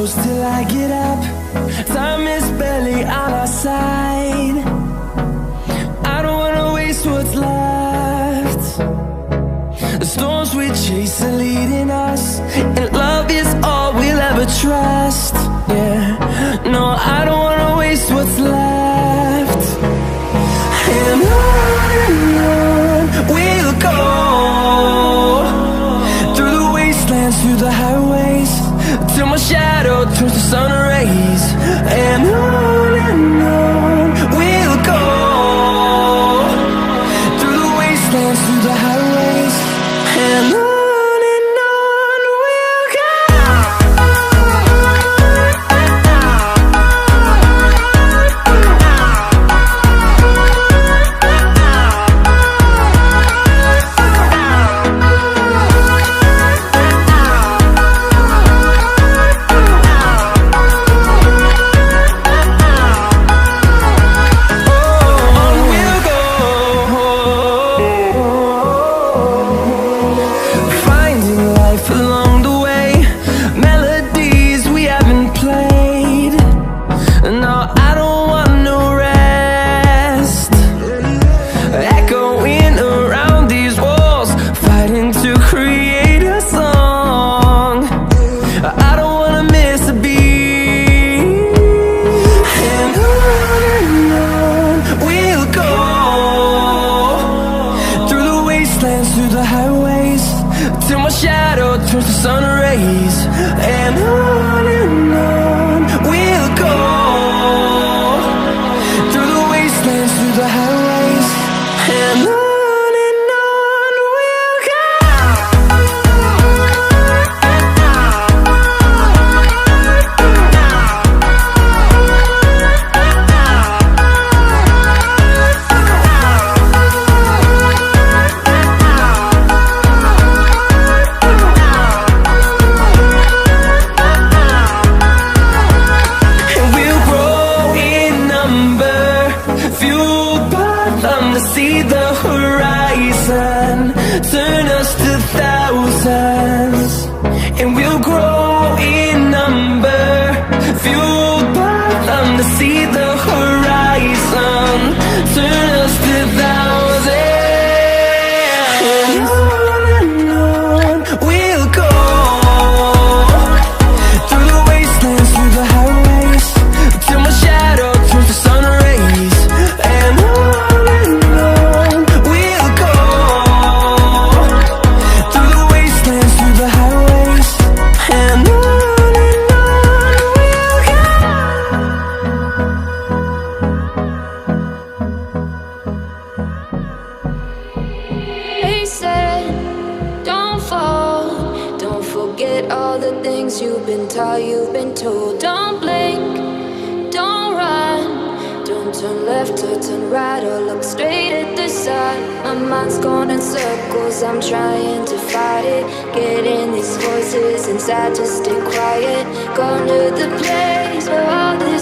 close till I get up. Time is barely on our side. I don't wanna waste what's left. The storms we chase are leading us, and love is all we'll ever trust. Yeah, no, I don't wanna waste what's left. And on we'll go, through the wastelands, through the highways, till my shadow turns to sun rays. And on we'll go, through the wastelands, through the highways, and on we'll go. Through the highways, till my shadow turns to sun rays. And on we'll go, through the wastelands, through the highways, and on we'll go. See the horizon, turn us to thousands, and we'll grow in number, fueled by them. To see the horizon, turn us to thousands, and on we'll go, through the wastelands, through the highways, till my shadow turns to sun rays. And forget all the things you've been taught, you've been told. Don't blink, don't run, don't turn left or turn right or look straight at the sun. My mind's going in circles, I'm trying to fight it. Getting these voices inside to stay quiet. Gone to the place where all the